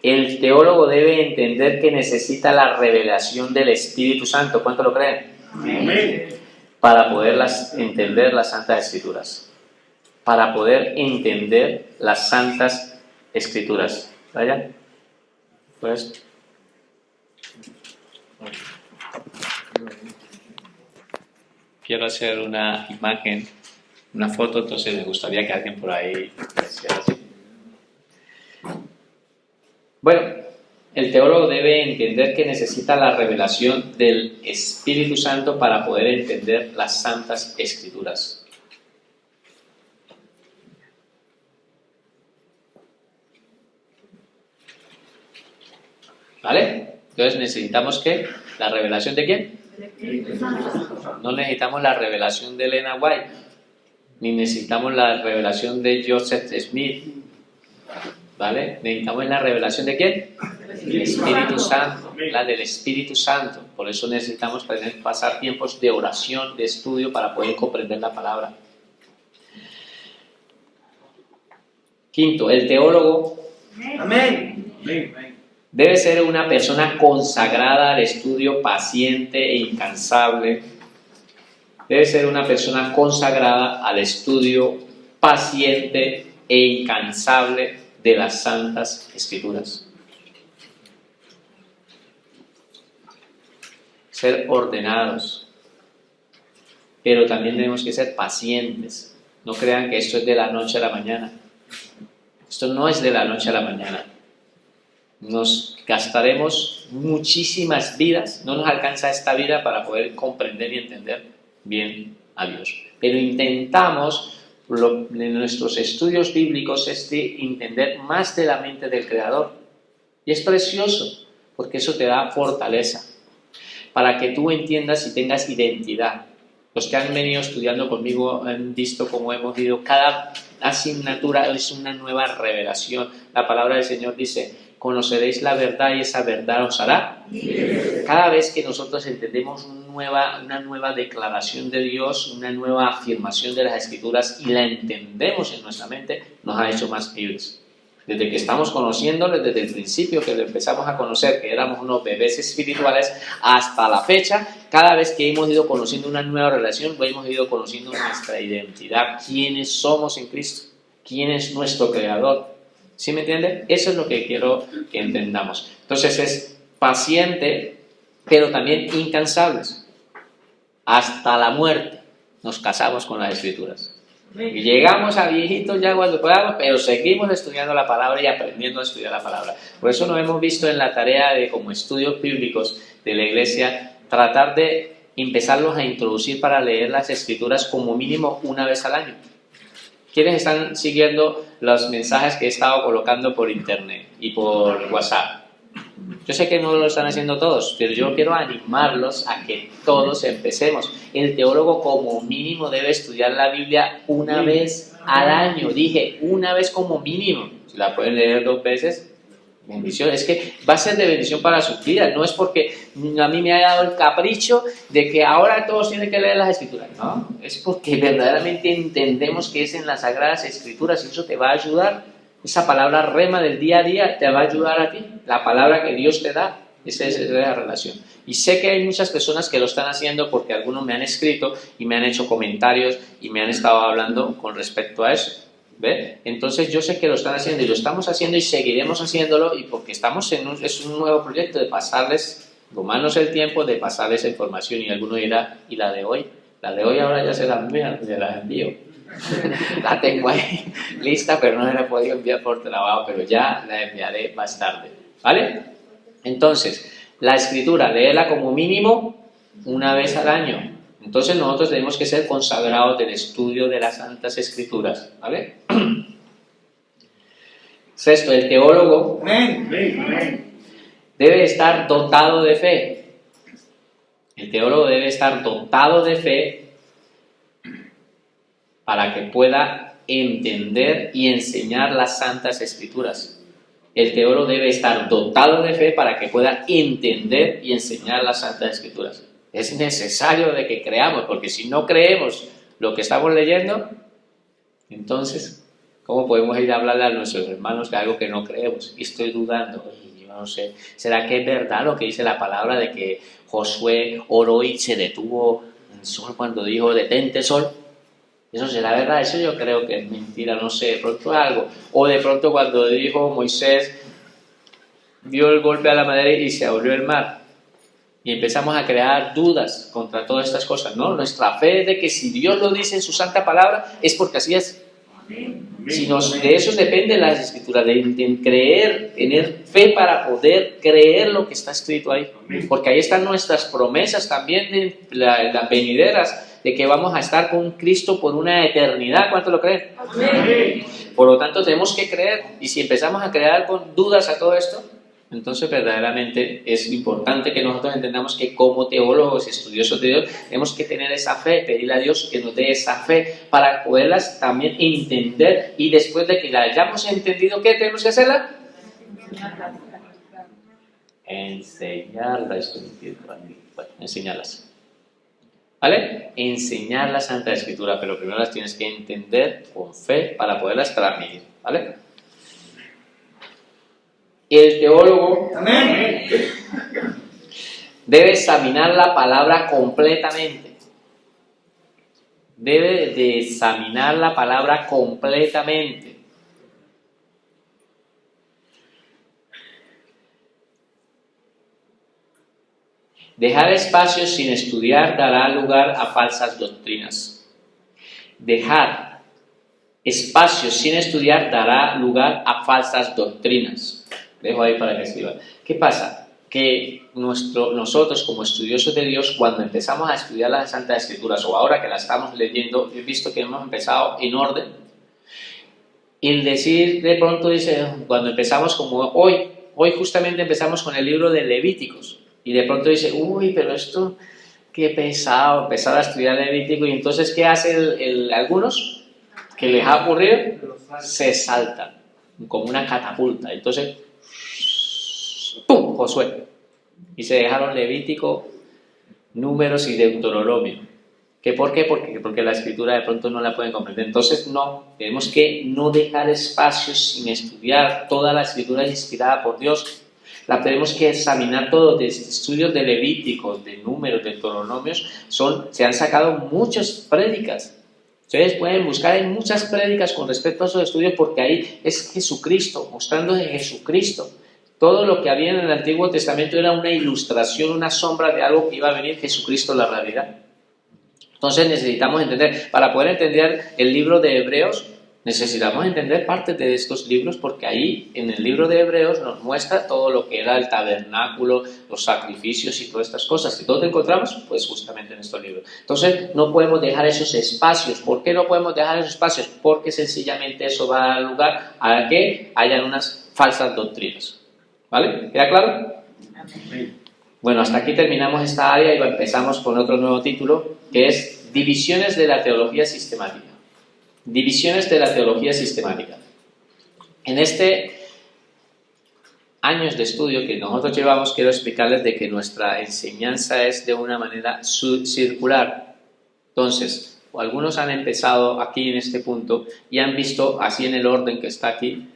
El teólogo debe entender que necesita la revelación del Espíritu Santo. ¿Cuánto lo creen? Amén. Para poder entender las Santas Escrituras. Para poder entender las Santas Escrituras. ¿Vaya? Pues. Quiero hacer una imagen, una foto, entonces me gustaría que alguien por ahí hiciera así. Bueno, el teólogo debe entender que necesita la revelación del Espíritu Santo para poder entender las Santas Escrituras. ¿Vale? Entonces necesitamos ¿qué? ¿La revelación de quién? No necesitamos la revelación de Elena White, ni necesitamos la revelación de Joseph Smith. ¿Vale? Necesitamos la revelación de quién? Del Espíritu Santo, la del Espíritu Santo. Por eso necesitamos pasar tiempos de oración, de estudio para poder comprender la palabra. Quinto, el teólogo debe ser una persona consagrada al estudio, paciente e incansable. Debe ser una persona consagrada al estudio, paciente e incansable de las Santas Escrituras. Ser ordenados, pero también tenemos que ser pacientes. No crean que esto es de la noche a la mañana. Esto no es de la noche a la mañana. Nos gastaremos muchísimas vidas, no nos alcanza esta vida para poder comprender y entender bien a Dios. Pero intentamos, en nuestros estudios bíblicos, entender más de la mente del Creador. Y es precioso, porque eso te da fortaleza, para que tú entiendas y tengas identidad. Los que han venido estudiando conmigo han visto cómo hemos ido, cada asignatura es una nueva revelación. La palabra del Señor dice: conoceréis la verdad y esa verdad os hará. Cada vez que nosotros entendemos una nueva declaración de Dios, una nueva afirmación de las Escrituras y la entendemos en nuestra mente, nos ha hecho más libres. Desde que estamos conociéndole, desde el principio que lo empezamos a conocer, que éramos unos bebés espirituales, hasta la fecha, cada vez que hemos ido conociendo una nueva relación, hemos ido conociendo nuestra identidad, quiénes somos en Cristo, quién es nuestro Creador. ¿Sí me entiende? Eso es lo que quiero que entendamos. Entonces es paciente, pero también incansables. Hasta la muerte nos casamos con las Escrituras. Y llegamos a viejitos ya cuando podamos, pero seguimos estudiando la palabra y aprendiendo a estudiar la palabra. Por eso nos hemos visto en la tarea de, como estudios bíblicos de la iglesia, tratar de empezarlos a introducir para leer las Escrituras como mínimo una vez al año. ¿Quiénes están siguiendo los mensajes que he estado colocando por internet y por WhatsApp? Yo sé que no lo están haciendo todos, pero yo quiero animarlos a que todos empecemos. El teólogo como mínimo debe estudiar la Biblia una vez al año. Dije, una vez como mínimo. Si la pueden leer 2 veces, Bendición, es que va a ser de bendición para sus vidas, no es porque a mí me haya dado el capricho de que ahora todos tienen que leer las Escrituras, no, es porque verdaderamente entendemos que es en las Sagradas Escrituras y eso te va a ayudar, esa palabra rema del día a día te va a ayudar a ti, la palabra que Dios te da, esa es la relación. Y sé que hay muchas personas que lo están haciendo porque algunos me han escrito y me han hecho comentarios y me han estado hablando con respecto a eso. ¿Ve? Entonces yo sé que lo están haciendo y lo estamos haciendo y seguiremos haciéndolo y porque estamos es un nuevo proyecto de pasarles, tomarnos el tiempo de pasarles esa información y alguno dirá, ¿y la de hoy? La de hoy ahora ya se la envío. La tengo ahí lista pero no la he podido enviar por trabajo, pero ya la enviaré más tarde, ¿vale? Entonces, la Escritura, léela como mínimo una vez al año. Entonces nosotros tenemos que ser consagrados del estudio de las Santas Escrituras, ¿vale? Sexto, el teólogo debe estar dotado de fe. El teólogo debe estar dotado de fe para que pueda entender y enseñar las Santas Escrituras. El teólogo debe estar dotado de fe para que pueda entender y enseñar las Santas Escrituras. Es necesario de que creamos, porque si no creemos lo que estamos leyendo, entonces, ¿cómo podemos ir a hablarle a nuestros hermanos de algo que no creemos? Y estoy dudando, yo no sé, ¿será que es verdad lo que dice la palabra de que Josué oró y se detuvo el sol cuando dijo, detente sol? ¿Eso será verdad? Eso yo creo que es mentira, no sé, de pronto algo. O de pronto cuando dijo Moisés, dio el golpe a la madera y se abrió el mar. Y empezamos a crear dudas contra todas estas cosas, ¿no? Nuestra fe es de que si Dios lo dice en su santa palabra, es porque así es. Si de eso depende las Escrituras, de creer, tener fe para poder creer lo que está escrito ahí. Porque ahí están nuestras promesas también de las venideras, de que vamos a estar con Cristo por una eternidad. ¿Cuánto lo creen? Amén. Por lo tanto, tenemos que creer. Y si empezamos a crear con dudas a todo esto, entonces verdaderamente es importante que nosotros entendamos que como teólogos y estudiosos de Dios tenemos que tener esa fe, pedirle a Dios que nos dé esa fe para poderlas también entender y después de que la hayamos entendido, ¿qué tenemos que hacerla? Enseñarlas. Bueno, enseñarlas. ¿Vale? Enseñar la Santa Escritura, pero primero las tienes que entender con fe para poderlas transmitir, ¿vale? El teólogo debe examinar la palabra completamente. Debe de examinar la palabra completamente. Dejar espacios sin estudiar dará lugar a falsas doctrinas. Dejar espacios sin estudiar dará lugar a falsas doctrinas. Dejo ahí para que escriban. ¿Qué pasa? Que nosotros como estudiosos de Dios, cuando empezamos a estudiar las Santas Escrituras, o ahora que las estamos leyendo, he visto que hemos empezado en orden. Y el decir, de pronto dice, cuando empezamos como hoy justamente empezamos con el libro de Levíticos, y de pronto dice, uy, pero esto, qué pesado, empezar a estudiar Levítico, y entonces, ¿qué hacen algunos? Que les ha ocurrido, se saltan, como una catapulta, entonces, ¡pum!, Josué, y se dejaron Levítico, Números y Deuteronomio. ¿Qué por qué? Porque la Escritura de pronto no la pueden comprender. Entonces tenemos que no dejar espacios sin estudiar. Toda la Escritura es inspirada por Dios. La tenemos que examinar todo. Desde estudios de Levíticos, de Números, de Deuteronomios, se han sacado muchas prédicas. Ustedes pueden buscar en muchas prédicas con respecto a esos estudios porque ahí es Jesucristo, mostrando de Jesucristo. Todo lo que había en el Antiguo Testamento era una ilustración, una sombra de algo que iba a venir, Jesucristo, la realidad. Entonces necesitamos entender, para poder entender el libro de Hebreos, necesitamos entender parte de estos libros porque ahí en el libro de Hebreos nos muestra todo lo que era el tabernáculo, los sacrificios y todas estas cosas. ¿Y dónde encontramos? Pues justamente en estos libros. Entonces no podemos dejar esos espacios. ¿Por qué no podemos dejar esos espacios? Porque sencillamente eso va a dar lugar a que hayan unas falsas doctrinas. ¿Vale? ¿Queda claro? Bueno, hasta aquí terminamos esta área y empezamos con otro nuevo título que es Divisiones de la Teología Sistemática. Divisiones de la Teología Sistemática. En este años de estudio que nosotros llevamos, quiero explicarles de que nuestra enseñanza es de una manera circular. Entonces, algunos han empezado aquí en este punto y han visto así en el orden que está aquí,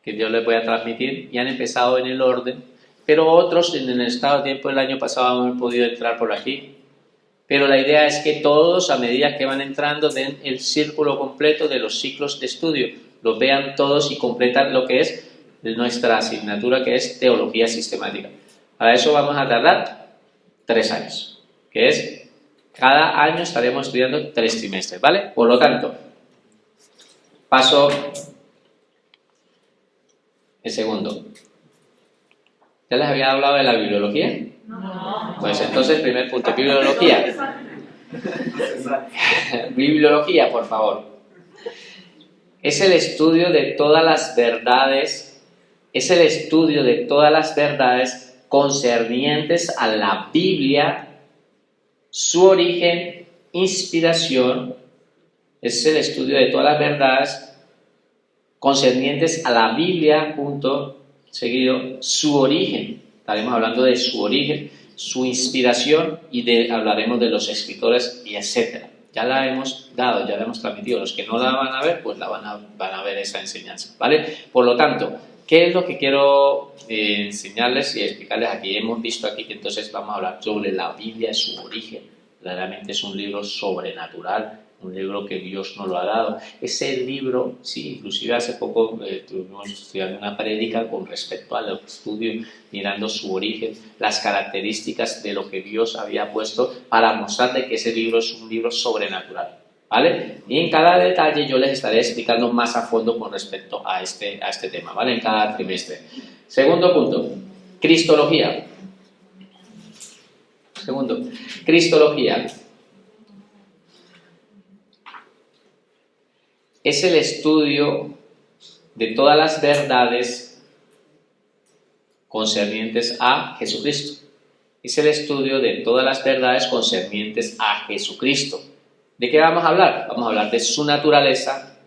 que Dios les voy a transmitir, y han empezado en el orden, pero otros en el estado de tiempo del año pasado no han podido entrar por aquí. Pero la idea es que todos, a medida que van entrando, den el círculo completo de los ciclos de estudio, los vean todos y completan lo que es nuestra asignatura, que es Teología Sistemática. Para eso vamos a tardar 3 años, que es, cada año estaremos estudiando 3 trimestres, ¿vale? Por lo tanto, paso el segundo. ¿Ya les había hablado de la bibliología? No. Pues entonces, primer punto, bibliología. Bibliología, por favor. Es el estudio de todas las verdades, concernientes a la Biblia, su origen, inspiración. Es el estudio de todas las verdades concernientes a la Biblia, punto seguido, su origen. Estaremos hablando de su origen, su inspiración y hablaremos de los escritores y etcétera. Ya la hemos dado, ya la hemos transmitido. Los que no la van a ver, pues la van a ver esa enseñanza, ¿vale? Por lo tanto, ¿qué es lo que quiero enseñarles y explicarles aquí? Hemos visto aquí que entonces vamos a hablar sobre la Biblia, su origen. Claramente es un libro sobrenatural, un libro que Dios nos lo ha dado. Ese libro, sí, inclusive hace poco estuvimos estudiando una prédica con respecto al estudio, mirando su origen, las características de lo que Dios había puesto para mostrar de que ese libro es un libro sobrenatural, ¿vale? Y en cada detalle yo les estaré explicando más a fondo con respecto a este tema, ¿vale? En cada trimestre. Segundo punto, Cristología. Cristología. Es el estudio de todas las verdades concernientes a Jesucristo. Es el estudio de todas las verdades concernientes a Jesucristo. ¿De qué vamos a hablar? Vamos a hablar de su naturaleza,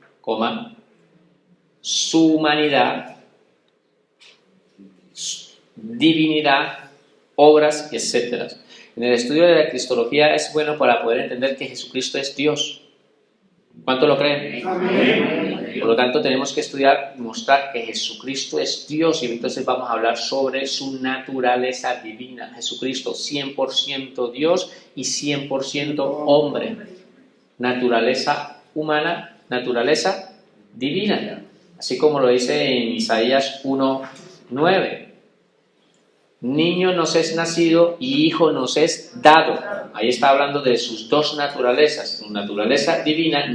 su humanidad, su divinidad, obras, etc. En el estudio de la Cristología es bueno para poder entender que Jesucristo es Dios. ¿Cuánto lo creen? Amén. Por lo tanto, tenemos que estudiar, mostrar que Jesucristo es Dios, y entonces vamos a hablar sobre su naturaleza divina. Jesucristo, 100% Dios y 100% hombre. Naturaleza humana, naturaleza divina. Así como lo dice en Isaías 1:9. Niño nos es nacido y hijo nos es dado. Ahí está hablando de sus dos naturalezas, su naturaleza divina,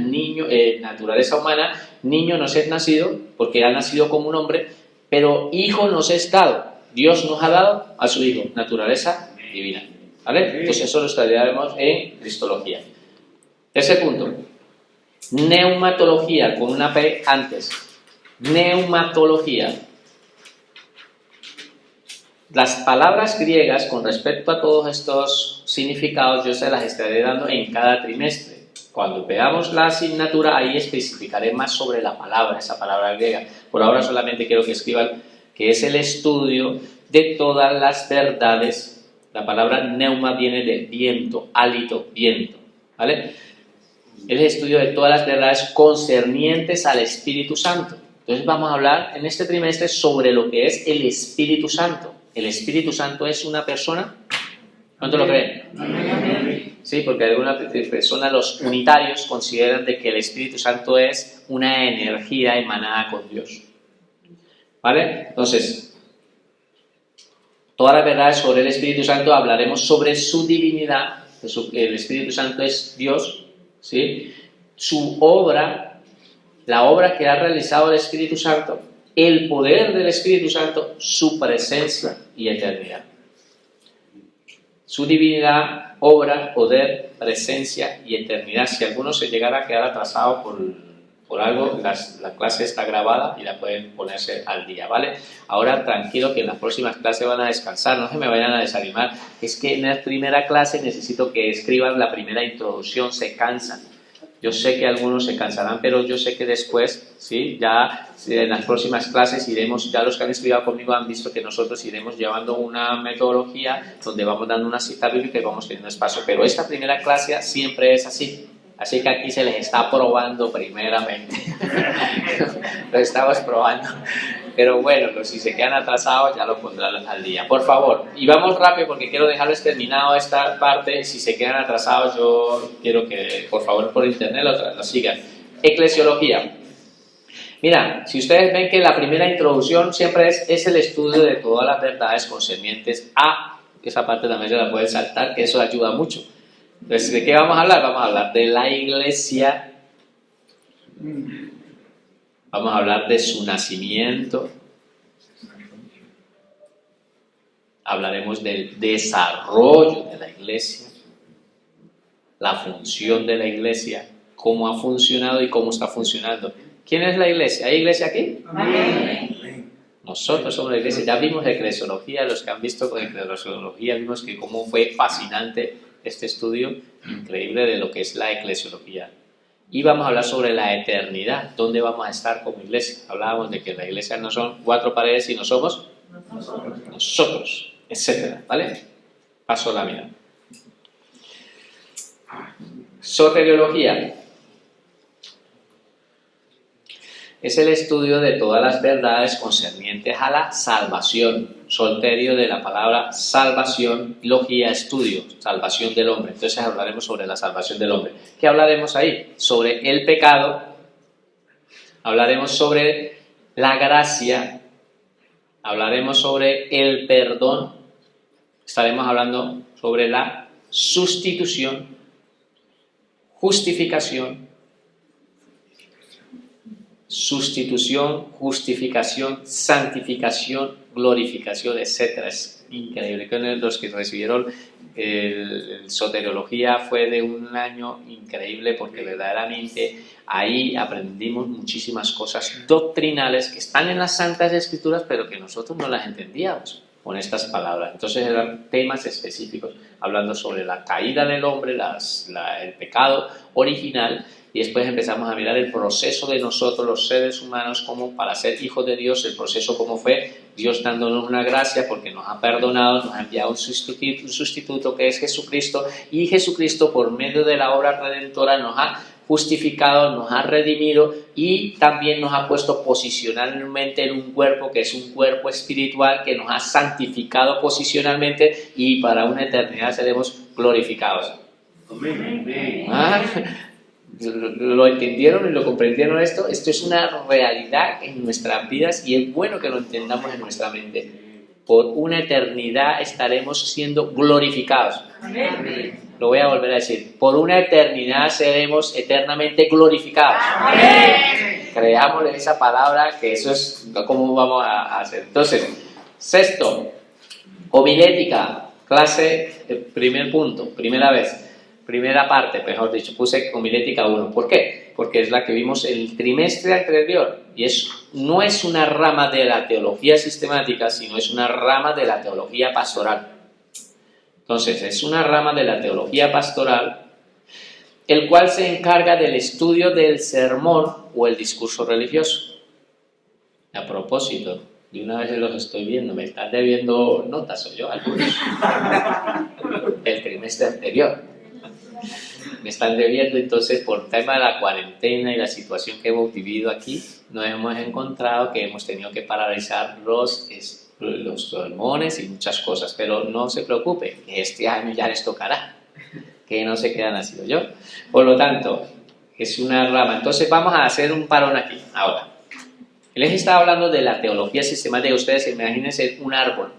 naturaleza humana. Niño nos es nacido porque ha nacido como un hombre, pero hijo nos es dado. Dios nos ha dado a su hijo, naturaleza divina, ¿vale? Entonces eso lo estudiaremos en Cristología. Tercer punto, neumatología, con una P antes. Neumatología. Las palabras griegas con respecto a todos estos significados yo se las estaré dando en cada trimestre. Cuando veamos la asignatura, ahí especificaré más sobre la palabra, esa palabra griega. Por ahora solamente quiero que escriban que es el estudio de todas las verdades. La palabra neuma viene de viento, hálito, viento, ¿vale? Es el estudio de todas las verdades concernientes al Espíritu Santo. Entonces vamos a hablar en este trimestre sobre lo que es el Espíritu Santo. ¿El Espíritu Santo es una persona? ¿Cuánto lo creen? Sí, porque algunas personas, los unitarios, consideran de que el Espíritu Santo es una energía emanada con Dios. ¿Vale? Entonces, todas las verdades sobre el Espíritu Santo, hablaremos sobre su divinidad. El Espíritu Santo es Dios, ¿sí? Su obra, la obra que ha realizado el Espíritu Santo, el poder del Espíritu Santo, su presencia y eternidad. Su divinidad, obra, poder, presencia y eternidad. Si alguno se llegara a quedar atrasado por algo, la clase está grabada y la pueden ponerse al día, ¿vale? Ahora tranquilo que en las próximas clases van a descansar, no se me vayan a desanimar. Es que en la primera clase necesito que escriban la primera introducción, se cansan. Yo sé que algunos se cansarán, pero yo sé que después, ¿sí? Ya en las próximas clases iremos, ya los que han estudiado conmigo han visto que nosotros iremos llevando una metodología donde vamos dando una cita bíblica y vamos teniendo espacio. Pero esta primera clase siempre es así. Así que aquí se les está probando primeramente. Lo estamos probando. Pero bueno, pues si se quedan atrasados ya lo pondrán al día. Por favor, y vamos rápido porque quiero dejarles terminado esta parte. Si se quedan atrasados, yo quiero que por favor por internet lo sigan. Eclesiología. Mira, si ustedes ven que la primera introducción siempre es el estudio de todas las verdades concernientes a, esa parte también se la pueden saltar, que eso ayuda mucho. Entonces, ¿de qué vamos a hablar? Vamos a hablar de la iglesia. Vamos a hablar de su nacimiento. Hablaremos del desarrollo de la iglesia, la función de la iglesia, cómo ha funcionado y cómo está funcionando. ¿Quién es la iglesia? ¿Hay iglesia aquí? Amén. Nosotros somos la iglesia. Ya vimos eclesiología, los que han visto con eclesiología vimos que cómo fue fascinante este estudio increíble de lo que es la eclesiología. Y vamos a hablar sobre la eternidad, dónde vamos a estar como iglesia. Hablábamos de que la iglesia no son 4 paredes, sino somos nosotros, etcétera, ¿vale? Paso la lámina. Soteriología. Es el estudio de todas las verdades concernientes a la salvación. Solterio de la palabra salvación, logía, estudio, salvación del hombre. Entonces hablaremos sobre la salvación del hombre. ¿Qué hablaremos ahí? Sobre el pecado, hablaremos sobre la gracia, hablaremos sobre el perdón, estaremos hablando sobre la sustitución, justificación, santificación, glorificación, etc. Es increíble. Los que recibieron soteriología fue de un año increíble porque verdaderamente ahí aprendimos muchísimas cosas doctrinales que están en las Santas Escrituras pero que nosotros no las entendíamos con estas palabras. Entonces eran temas específicos hablando sobre la caída del hombre, el pecado original. Y después empezamos a mirar el proceso de nosotros, los seres humanos, como para ser hijos de Dios, el proceso como fue Dios dándonos una gracia porque nos ha perdonado, nos ha enviado un sustituto que es Jesucristo, y Jesucristo por medio de la obra redentora nos ha justificado, nos ha redimido y también nos ha puesto posicionalmente en un cuerpo que es un cuerpo espiritual que nos ha santificado posicionalmente y para una eternidad seremos glorificados. Amén. ¿Lo entendieron y lo comprendieron esto? Esto es una realidad en nuestras vidas y es bueno que lo entendamos en nuestra mente. Por una eternidad estaremos siendo glorificados. Amén. Lo voy a volver a decir. Por una eternidad seremos eternamente glorificados. Amén. Creámosle esa palabra, que eso es cómo vamos a hacer. Entonces, sexto, homilética, clase, primer punto, primera vez. Primera parte, mejor dicho, puse homilética 1. ¿Por qué? Porque es la que vimos el trimestre anterior y no es una rama de la teología sistemática, sino es una rama de la teología pastoral. Entonces, es una rama de la teología pastoral, el cual se encarga del estudio del sermón o el discurso religioso. A propósito, de una vez los estoy viendo, me están debiendo notas, o yo, algunos, del trimestre anterior. Me están debiendo, entonces por tema de la cuarentena y la situación que hemos vivido aquí, nos hemos encontrado que hemos tenido que paralizar los sermones y muchas cosas, pero no se preocupe, que este año ya les tocará, que no se quedan así, yo. Por lo tanto, es una rama. Entonces vamos a hacer un parón aquí, ahora. Les estaba hablando de la teología sistemática. Ustedes imagínense un árbol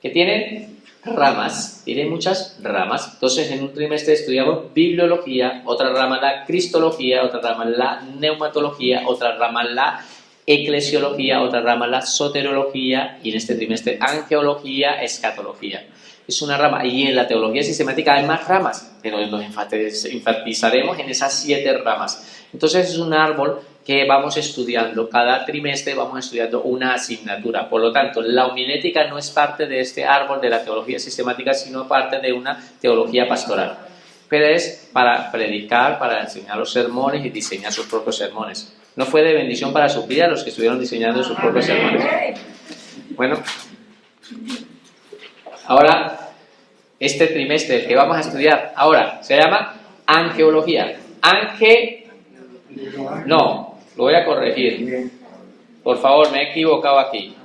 que tiene ramas, tiene muchas ramas. Entonces en un trimestre estudiamos bibliología, otra rama la cristología, otra rama la neumatología, otra rama la eclesiología, otra rama la soteriología y en este trimestre angeología, escatología. Es una rama, y en la teología sistemática hay más ramas, pero nos enfatizaremos en esas 7 ramas. Entonces es un árbol que vamos estudiando, cada trimestre vamos estudiando una asignatura. Por lo tanto, la homilética no es parte de este árbol de la teología sistemática, sino parte de una teología pastoral. pero es para predicar, para enseñar los sermones y diseñar sus propios sermones. ¿No fue de bendición para su vida los que estuvieron diseñando sus propios sermones? Bueno, ahora, este trimestre, el que vamos a estudiar ahora, se llama angeología. No, lo voy a corregir. Por favor, me he equivocado aquí.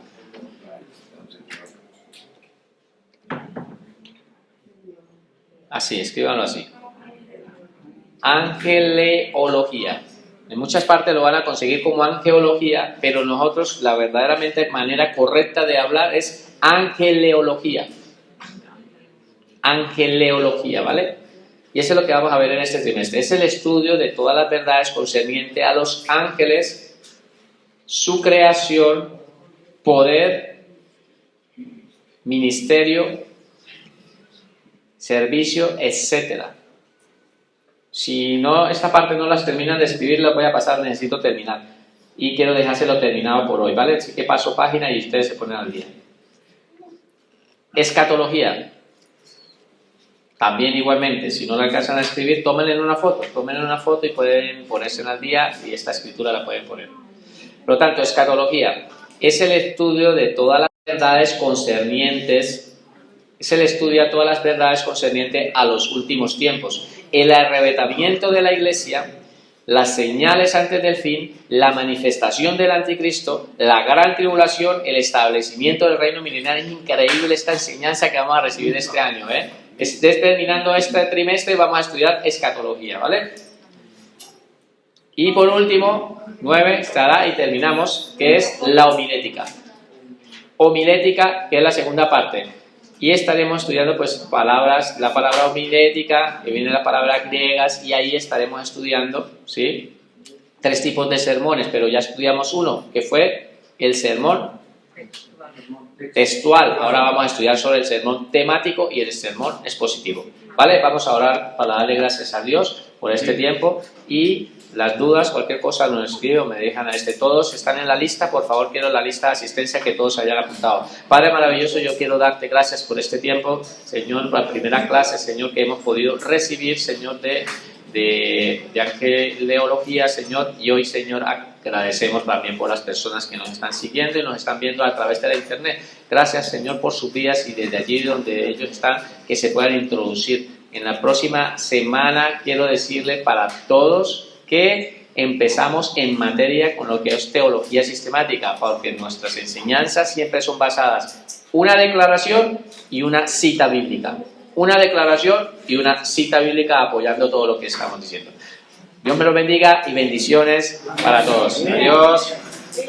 Así, escríbanlo así. Angeleología. En muchas partes lo van a conseguir como angeología, pero nosotros la verdaderamente manera correcta de hablar es angeleología. Angeleología, ¿vale? Y eso es lo que vamos a ver en este trimestre. Es el estudio de todas las verdades concernientes a los ángeles, su creación, poder, ministerio, servicio, etcétera. Si no, esta parte no las terminan de escribir, las voy a pasar, necesito terminar. Y quiero dejárselo terminado por hoy, ¿vale? Así que paso página y ustedes se ponen al día. Escatología. También igualmente, si no la alcanzan a escribir, tómenle una foto y pueden ponerse al día y esta escritura la pueden poner. Por lo tanto, escatología es el estudio de todas las verdades concernientes, a los últimos tiempos, el arrebatamiento de la iglesia, las señales antes del fin, la manifestación del anticristo, la gran tribulación, el establecimiento del reino milenario. Es increíble esta enseñanza que vamos a recibir este año, terminando este trimestre vamos a estudiar escatología, ¿vale? Y por último, 9 estará y terminamos, que es la homilética. Homilética, que es la segunda parte. Y estaremos estudiando pues la palabra homilética, que viene de las palabras griegas, y ahí estaremos estudiando, ¿sí? 3 tipos de sermones, pero ya estudiamos uno, que fue el sermón textual. Ahora vamos a estudiar sobre el sermón temático y el sermón expositivo, ¿vale? Vamos a orar para darle gracias a Dios por este tiempo, y las dudas, cualquier cosa nos escriben o me dejan todos están en la lista. Por favor, quiero la lista de asistencia que todos hayan apuntado. Padre maravilloso, yo quiero darte gracias por este tiempo, Señor, por la primera clase, Señor, que hemos podido recibir, Señor, de angeleología, Señor, y hoy, Señor, agradecemos también por las personas que nos están siguiendo y nos están viendo a través de la internet. Gracias, Señor, por sus vidas, y desde allí donde ellos están, que se puedan introducir. En la próxima semana quiero decirle para todos que empezamos en materia con lo que es teología sistemática, porque nuestras enseñanzas siempre son basadas una declaración y una cita bíblica. Una declaración y una cita bíblica apoyando todo lo que estamos diciendo. Dios me lo bendiga y bendiciones para todos. Adiós.